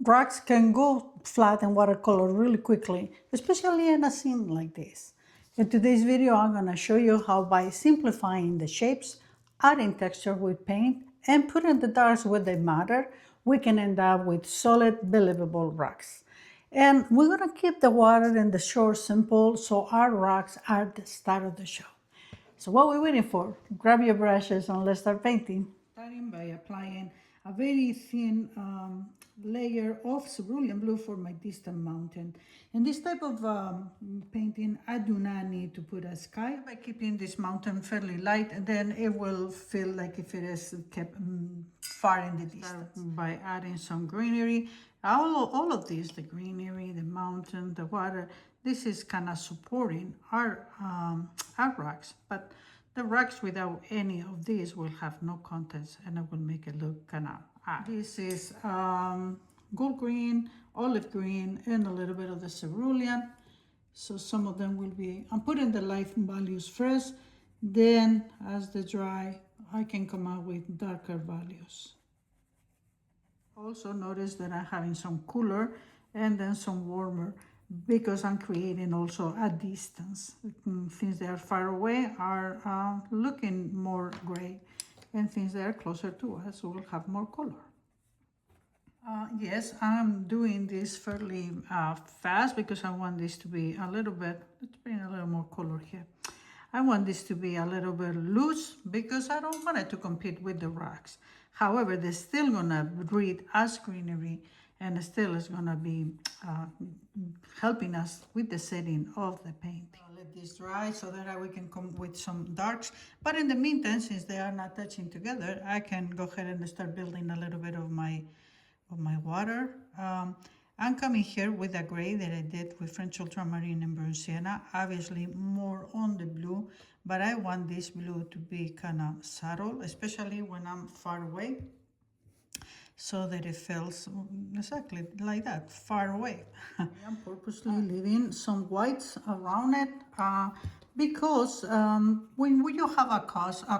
rocks can go flat in watercolor really quickly, especially in a scene like this. In today's video, I'm going to show you how by simplifying the shapes, adding texture with paint, and putting the darks where they matter, we can end up with solid, believable rocks. And we're going to keep the water and the shore simple so our rocks are the star of the show. So what are we waiting for? Grab your brushes and let's start painting. Starting by applying a very thin layer of cerulean blue for my distant mountain. In this type of painting, I do not need to put a sky. By keeping this mountain fairly light, and then it will feel like if it is kept far in the distance. By adding some greenery. All of this, the greenery, the mountain, the water, this is kind of supporting our rocks. But the rocks without any of these will have no contents and it will make it look kind of odd. This is gold green, olive green, and a little bit of the cerulean. So some of them will be, I'm putting the light values first, then as they dry, I can come out with darker values. Also notice that I'm having some cooler and then some warmer because I'm creating also a distance. Things that are far away are looking more gray, and things that are closer to us will have more color. Yes, I'm doing this fairly fast because I want this to be a little bit, let's bring a little more color here. I want this to be a little bit loose because I don't want it to compete with the rocks. However, they're still gonna read as greenery and still is gonna be helping us with the setting of the painting. I'll let this dry so that we can come with some darks. But in the meantime, since they are not touching together, I can go ahead and start building a little bit of my water. I'm coming here with a gray that I did with French Ultramarine and burnt Sienna, obviously more on the blue, but I want this blue to be kind of subtle, especially when I'm far away, so that it feels exactly like that, far away. I'm purposely leaving some whites around it because when you have a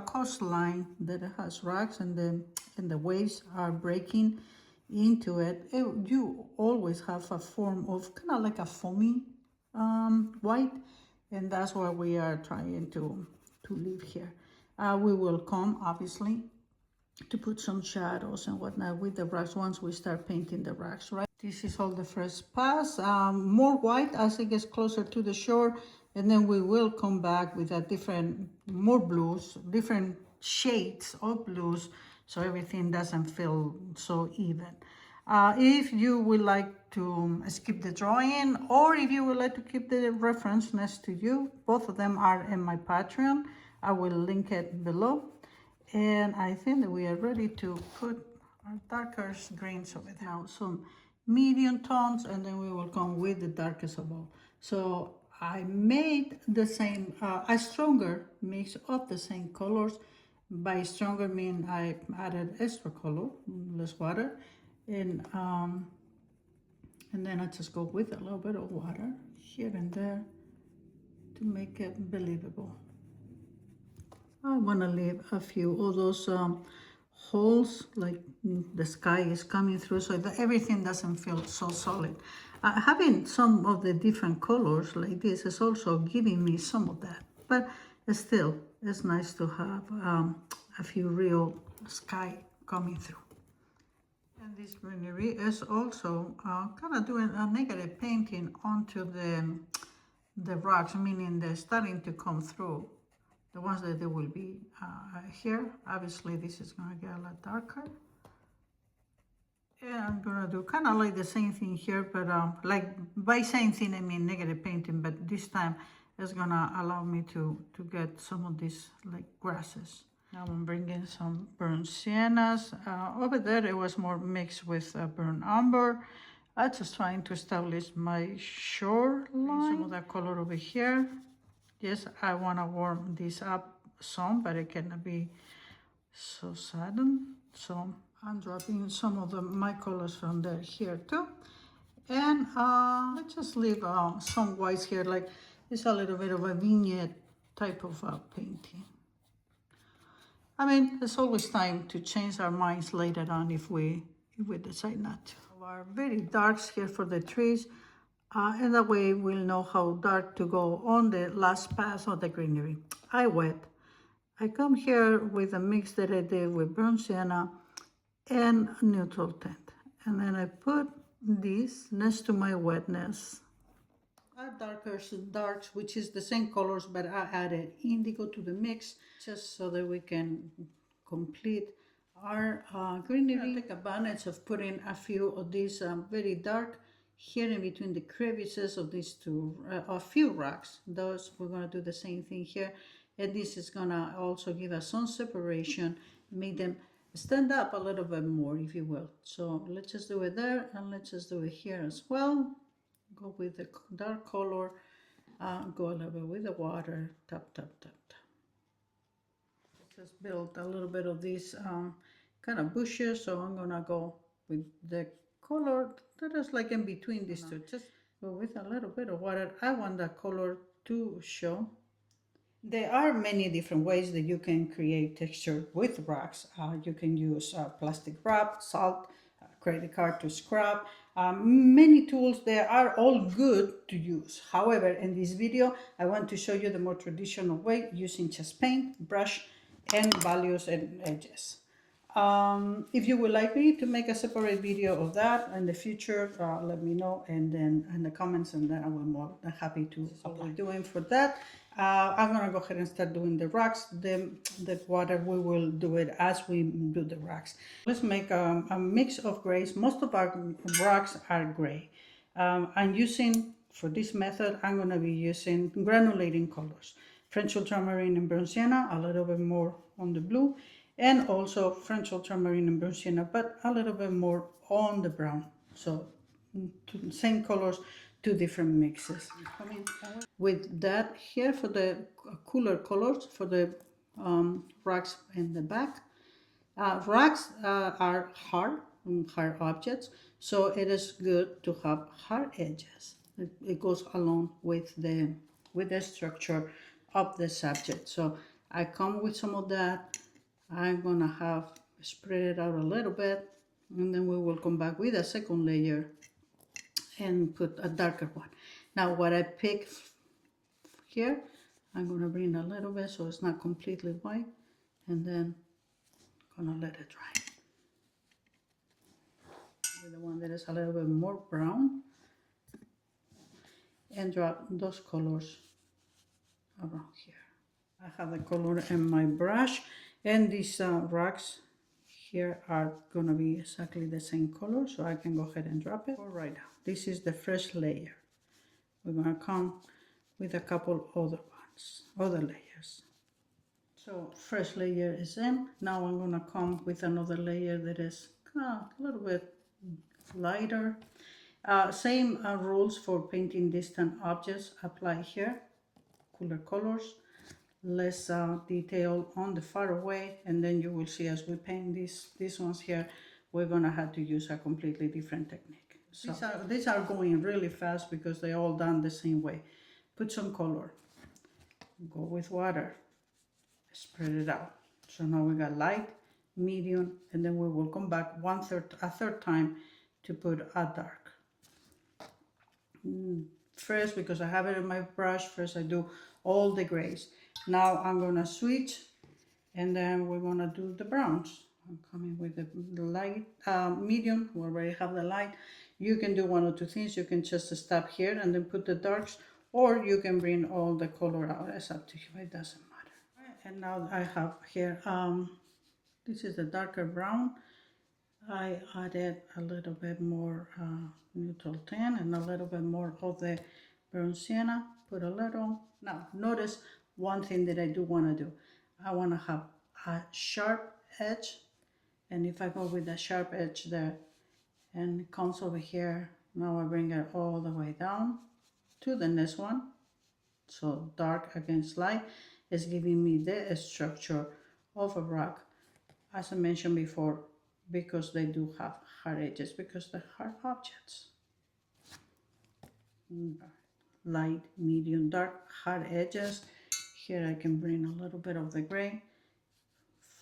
coastline that has rocks and the waves are breaking into it, you always have a form of kind of like a foamy white, and that's what we are trying to leave here. We will come obviously to put some shadows and whatnot with the rocks once we start painting the rocks, right? This is all the first pass. More white as it gets closer to the shore, and then we will come back with a more blues, different shades of blues, so everything doesn't feel so even. If you would like to skip the drawing, or if you would like to keep the reference next to you, both of them are in my Patreon. I will link it below. And I think that we are ready to put our darker greens over there. Now some medium tones, and then we will come with the darkest of all. So I made the same, a stronger mix of the same colors. By stronger mean I added extra color, less water, and then I just go with a little bit of water here and there to make it believable. I want to leave a few of those holes, like the sky is coming through, so that everything doesn't feel so solid. Having some of the different colors like this is also giving me some of that, but still, it's nice to have a few real sky coming through. And this greenery is also kind of doing a negative painting onto the rocks, meaning they're starting to come through. The ones that they will be here, obviously this is going to get a lot darker. And I'm going to do kind of like the same thing here, but like by same thing I mean negative painting, but this time it's going to allow me to get some of these like grasses. Now I'm bringing some burnt siennas. Over there it was more mixed with burnt umber. I'm just trying to establish my shoreline. Some of that color over here. Yes, I want to warm this up some, but it cannot be so sudden. So I'm dropping some of my colors from there here too. And let's just leave some whites here, like it's a little bit of a vignette type of painting. I mean, there's always time to change our minds later on if we decide not to. our very darks here for the trees, and that way we'll know how dark to go on the last pass of the greenery. I wet. I come here with a mix that I did with burnt sienna and neutral tint, and then I put this next to my wetness. Darks, which is the same colors, but I added indigo to the mix just so that we can complete our greenery. I take advantage of putting a few of these very dark here in between the crevices of these two, a few rocks. Those, we're gonna do the same thing here. And this is gonna also give us some separation, make them stand up a little bit more, if you will. So let's just do it there, and let's just do it here as well. Go with the dark color, go a little bit with the water, tap, tap, tap, tap. Just build a little bit of these kind of bushes, so I'm gonna go with the color that is like in between these two. Just go with a little bit of water. I want that color to show. There are many different ways that you can create texture with rocks. You can use plastic wrap, salt, credit card to scrub. Many tools, they are all good to use. However, in this video, I want to show you the more traditional way using just paint, brush, and values and edges. If you would like me to make a separate video of that in the future, let me know, and then in the comments, and then I will be more than happy to apply. Doing for that, I'm gonna go ahead and start doing the rocks. The water, we will do it as we do the rocks. Let's make a mix of grays. Most of our rocks are gray. I'm using, for this method, I'm gonna be using granulating colors. French Ultramarine and burnt sienna, a little bit more on the blue, and also French Ultramarine and burnt sienna, but a little bit more on the brown. So same colors, two different mixes. With that here for the cooler colors for the rocks in the back. Rocks are hard objects, so it is good to have hard edges. It goes along with the structure of the subject. So I come with some of that. I'm gonna have spread it out a little bit, and then we will come back with a second layer and put a darker one. Now what I pick here, I'm gonna bring a little bit so it's not completely white, and then gonna let it dry. With the one that is a little bit more brown, and drop those colors around here. I have the color in my brush, and these rocks here are gonna be exactly the same color, so I can go ahead and drop it right now. This is the first layer. We're gonna come with a couple other layers. So first layer is in. Now I'm gonna come with another layer that is a little bit lighter. Same rules for painting distant objects apply here. Cooler colors, less detail on the far away, and then you will see as we paint these ones here, we're gonna have to use a completely different technique. So these are going really fast because they're all done the same way. Put some color, go with water, spread it out. So now we got light, medium, and then we will come back a third time to put a dark. First, because I have it in my brush, first I do all the grays. Now I'm gonna switch, and then we're gonna do the browns. I'm coming with the light, medium. We already have the light. You can do one or two things. You can just stop here and then put the darks, or you can bring all the color out. It's up to you. It doesn't matter. And now I have here, this is the darker brown. I added a little bit more neutral tan and a little bit more of the burnt sienna. Put a little. Now notice one thing that I do want to do. I want to have a sharp edge, and if I go with the sharp edge there and it comes over here, now I bring it all the way down to the next one. So dark against light is giving me the structure of a rock, as I mentioned before, because they do have hard edges, because they're hard objects. Light, medium, dark, hard edges. Here I can bring a little bit of the gray,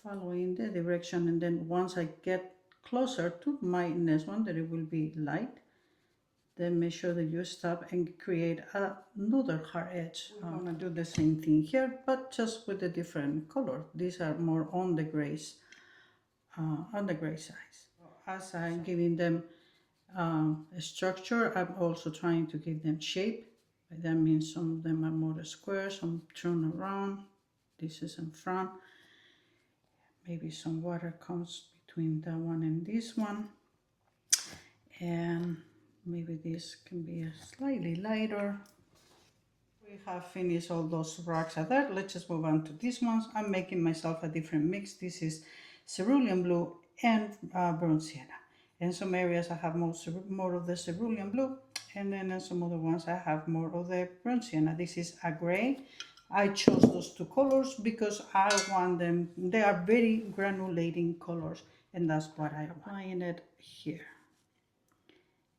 following the direction, and then once I get closer to my next one, that it will be light, then make sure that you stop and create another hard edge. I'm gonna do the same thing here, but just with a different color. These are more on the grays, on the gray size. As I'm giving them a structure, I'm also trying to give them shape. That means some of them are more square, some turn around. This is in front. Maybe some water comes between that one and this one. And maybe this can be a slightly lighter. We have finished all those rocks are there. Let's just move on to these ones. I'm making myself a different mix. This is cerulean blue and burnt sienna. In some areas I have more of the cerulean blue, and then in some other ones I have more of the burnt sienna. This is a gray. I chose those two colors because I want them, they are very granulating colors, and that's what I'm applying it here.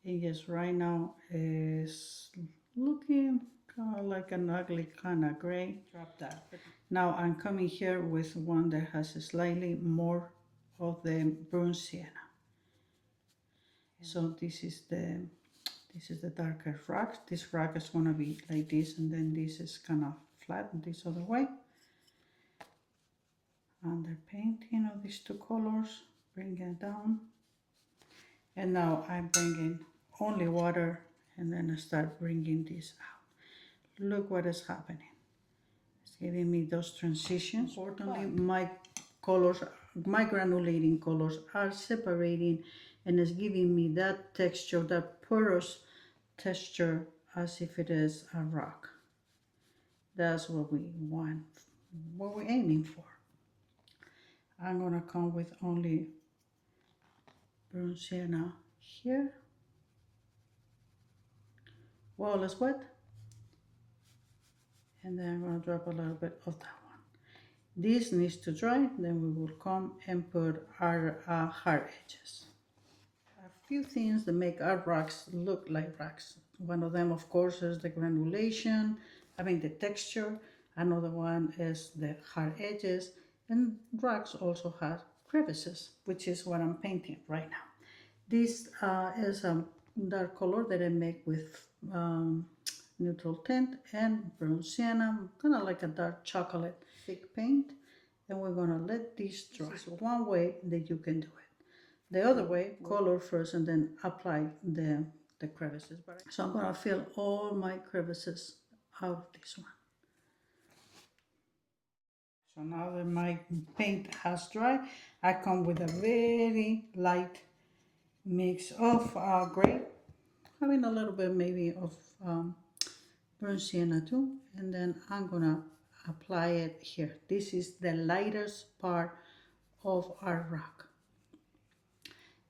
And yes, right now is looking kind of like an ugly kind of gray. Drop that. Now I'm coming here with one that has slightly more of the burnt sienna. So this is the darker rock. This rock is gonna be like this, and then this is kind of flat this other way. Under painting of these two colors, bring it down. And now I'm bringing only water, and then I start bringing this out. Look what is happening. It's giving me those transitions. Importantly, my colors, my granulating colors are separating, and it's giving me that texture, that porous texture, as if it is a rock. That's what we want, what we're aiming for. I'm gonna come with only burnt sienna here. Wall is wet, and then I'm going to drop a little bit of that one. This needs to dry, then we will come and put our hard edges. A few things that make our rocks look like rocks. One of them, of course, is the granulation, the texture. Another one is the hard edges, and rocks also have crevices, which is what I'm painting right now. This is a dark color that I make with neutral tint and burnt sienna, kind of like a dark chocolate thick paint, and we're gonna let this dry. This is one way that you can do it. The other way, color first and then apply the crevices. So I'm gonna fill all my crevices out of this one. So now that my paint has dried, I come with a very light mix of gray, having a little bit maybe of burnt sienna too, and then I'm gonna apply it here. This is the lightest part of our rock,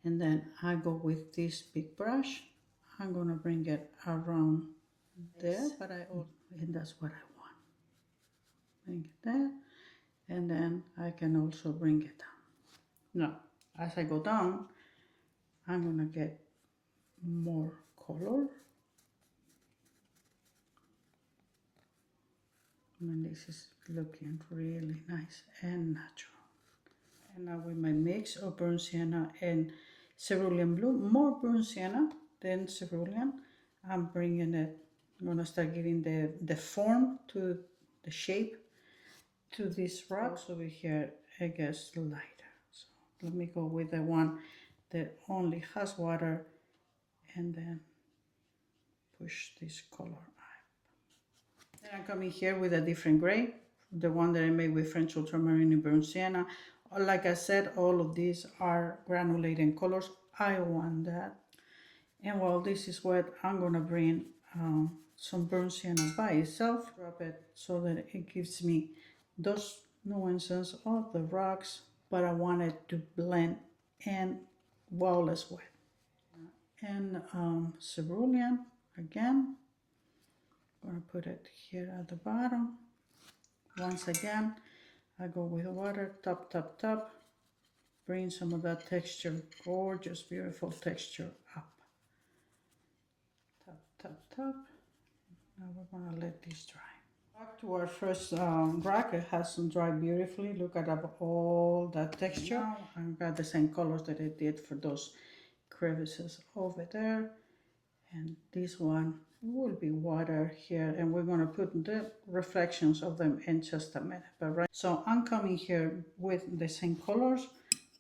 and then I go with this big brush. I'm gonna bring it around there, but and that's what I want. Bring it there, and then I can also bring it down. Now, as I go down, I'm gonna get more color. And this is looking really nice and natural. And now with my mix of burnt sienna and cerulean blue, more burnt sienna than cerulean, I'm bringing it, I'm gonna start giving the form to the shape to this rock. So over here it gets lighter. So let me go with the one that only has water, and then push this color up. Then I'm coming here with a different gray, the one that I made with French Ultramarine and burnt sienna. Like I said, all of these are granulating colors. I want that. And while this is wet, I'm gonna bring some burnt sienna by itself, drop it so that it gives me those nuances of the rocks, but I want it to blend in while it's wet. And cerulean again, I'm gonna put it here at the bottom. Once again, I go with water, top, top, top, bring some of that texture, gorgeous, beautiful texture up. Top, top, top. Now we're gonna let this dry. Back to our first rack, it hasn't dried beautifully. Look at all that texture. Now I've got the same colors that I did for those crevices over there. And this one will be water here, and we're going to put the reflections of them in just a minute. But right, so I'm coming here with the same colors,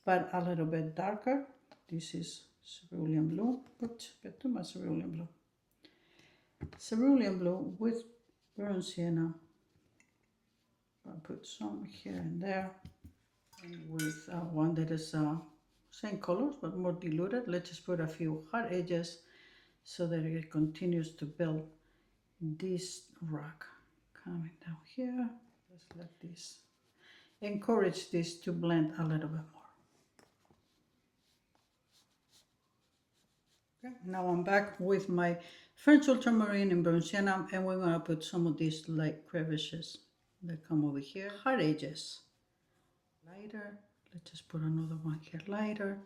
but a little bit darker. This is cerulean blue. Oops, bit too much cerulean blue. Cerulean blue with burnt sienna. I'll put some here and there. And with one that is same colors but more diluted, let's just put a few hard edges so that it continues to build this rock. Coming down here, let's let this, encourage this to blend a little bit more. Okay, now I'm back with my French ultramarine and burnt sienna, and we're gonna put some of these light crevices that come over here. Hard edges, lighter. Let's just put another one here lighter,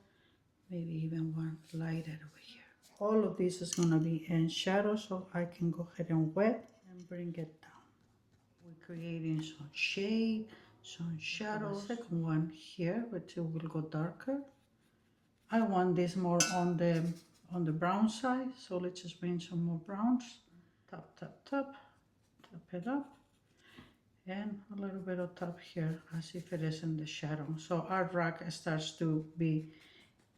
maybe even one lighter over here. All of this is going to be in shadow, so I can go ahead and wet and bring it down. We're creating some shade, some shadow. The second one here, which will go darker. I want this more on the brown side, so let's just bring some more browns. Tap, tap, tap, tap it up. And a little bit of top here, as if it is in the shadow. So our rock starts to be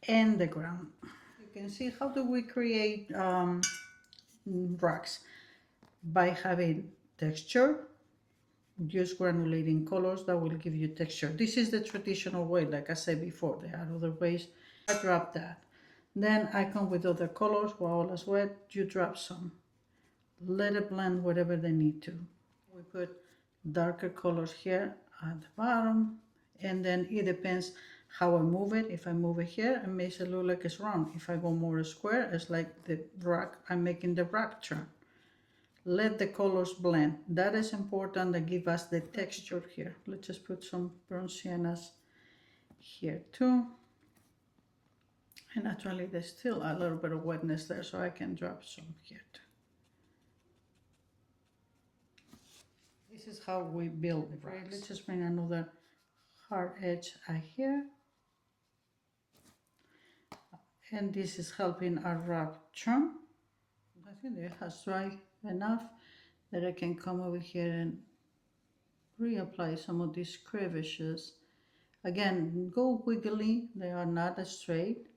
in the ground. You can see how do we create rocks by having texture. Use granulating colors that will give you texture. This is the traditional way, like I said before. There are other ways. I drop that. Then I come with other colors. While it's wet, you drop some. Let it blend whatever they need to. We put darker colors here at the bottom, and then it depends how I move it. If I move it here, it makes it look like it's round. If I go more square, it's like the rock, I'm making the rock turn. Let the colors blend. That is important to give us the texture here. Let's just put some burnt siennas here too. And actually there's still a little bit of wetness there, so I can drop some here too. This is how we build rocks. Let's just bring another hard edge here. And this is helping our rock turn. I think it has dried enough that I can come over here and reapply some of these crevices. Again, go wiggly, they are not straight.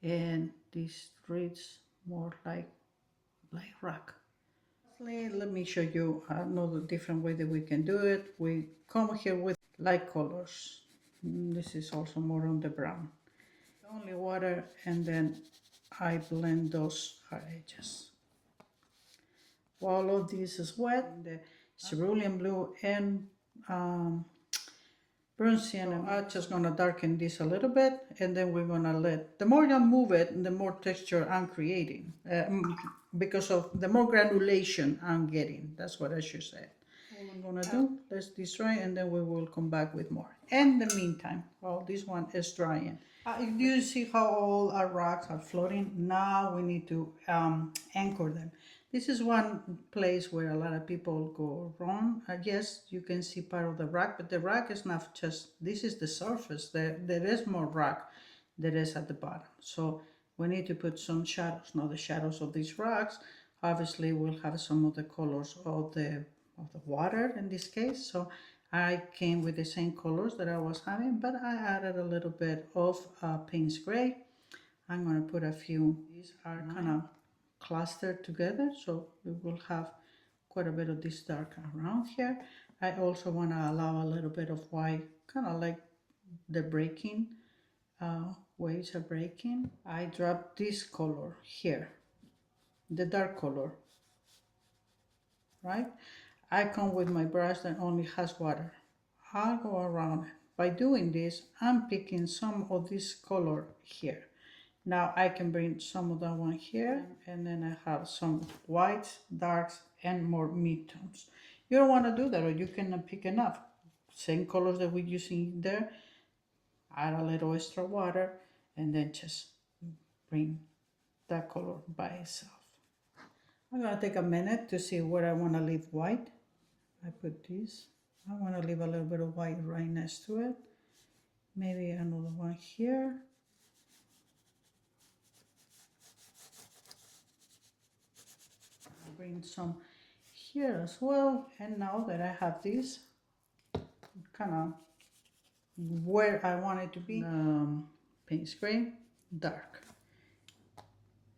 And this reads more like rock. Let me show you another different way that we can do it. We come here with light colors. This is also more on the brown. Only water, and then I blend those hard edges. While all of this is wet, the cerulean blue and burnt sienna, I'm just gonna darken this a little bit, and then we're gonna let, the more I move it, the more texture I'm creating, because of the more granulation I'm getting. That's what I should say. All I'm gonna do, let's this dry, and then we will come back with more. In the meantime, while this one is drying, do you see how all our rocks are floating? Now we need to anchor them. This is one place where a lot of people go wrong. Yes, you can see part of the rock, but the rock is not just, this is the surface. There is more rock that is at the bottom. So we need to put some shadows. Now the shadows of these rocks obviously will have some of the colors of the water in this case. So I came with the same colors that I was having, but I added a little bit of Payne's Gray. I'm going to put a few. These are kind of clustered together, so we will have quite a bit of this dark around here. I also want to allow a little bit of white, kind of like the breaking, waves are breaking. I drop this color here, the dark color, right? I come with my brush that only has water. I'll go around. By doing this, I'm picking some of this color here. Now I can bring some of that one here, and then I have some whites, darks, and more midtones. You don't want to do that, or you cannot pick enough. Same colors that we're using there. Add a little extra water, and then just bring that color by itself. I'm gonna take a minute to see where I wanna leave white. I put this. I wanna leave a little bit of white right next to it. Maybe another one here. I'll bring some here as well. And now that I have this kind of where I want it to be, paint spray, dark.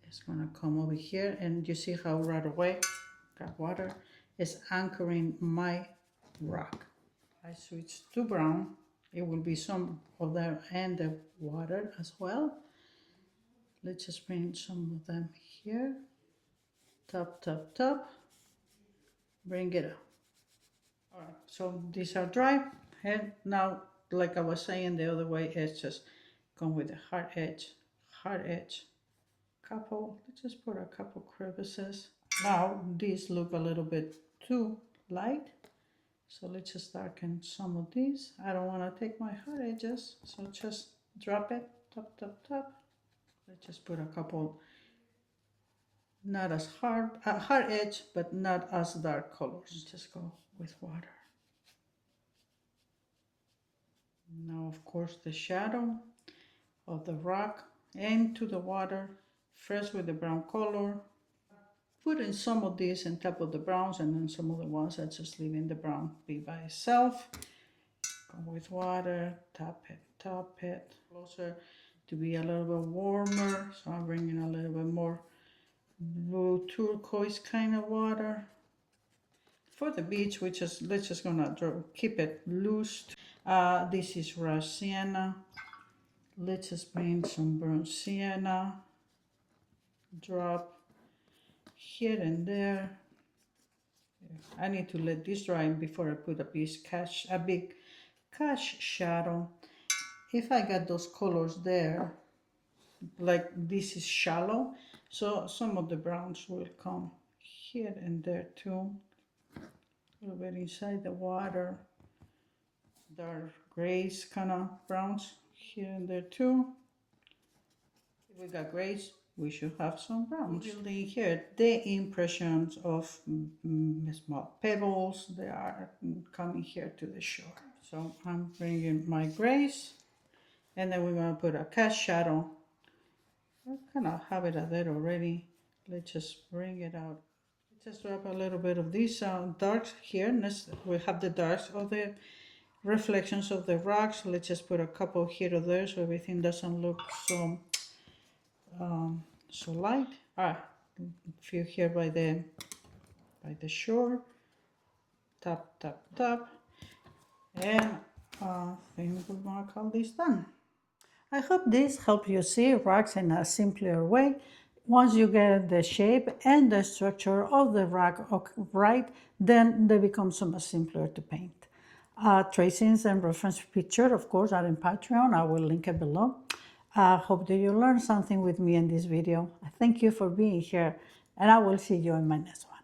It's gonna come over here, and you see how right away got water. It's anchoring my rock. I switch to brown. It will be some of them and the water as well. Let's just bring some of them here. Top, top, top. Bring it up. All right, so these are dry. And now, like I was saying the other way, it's just come with a hard edge, couple. Let's just put a couple crevices. Now these look a little bit too light, so let's just darken some of these. I don't want to take my hard edges, so just drop it, top, top, top. Let's just put a couple, not as hard edge, but not as dark colors. Just go with water. Now, of course, the shadow of the rock into the water, first with the brown color. Putting some of these on top of the browns, and then some of the ones I just leaving the brown be by itself. Go with water, top it, closer to be a little bit warmer. So I'm bringing a little bit more blue turquoise kind of water. For the beach, let's just gonna keep it loose. This is raw sienna. Let's just bring some burnt sienna. Drop here and there. I need to let this dry before I put a big cash shadow. If I got those colors there, like this is shallow, so some of the browns will come here and there too. A little bit inside the water. Dark grays kind of browns here and there too. If we got grays, we should have some browns. Building here, the impressions of small pebbles, they are coming here to the shore. So I'm bringing my grays, and then we're going to put a cast shadow. I kind of have it there already. Let's just bring it out. Let's just drop a little bit of these darks here. We have the darks of the reflections of the rocks. Let's just put a couple here or there so everything doesn't look so so light. A few here by the shore. Top, top, top. And I think we're gonna call this done. I hope this helps you see rocks in a simpler way. Once you get the shape and the structure of the rock right, then they become so much simpler to paint. Tracings and reference picture, of course, are in Patreon. I will link it below. I hope that you learned something with me in this video. Thank you for being here, and I will see you in my next one.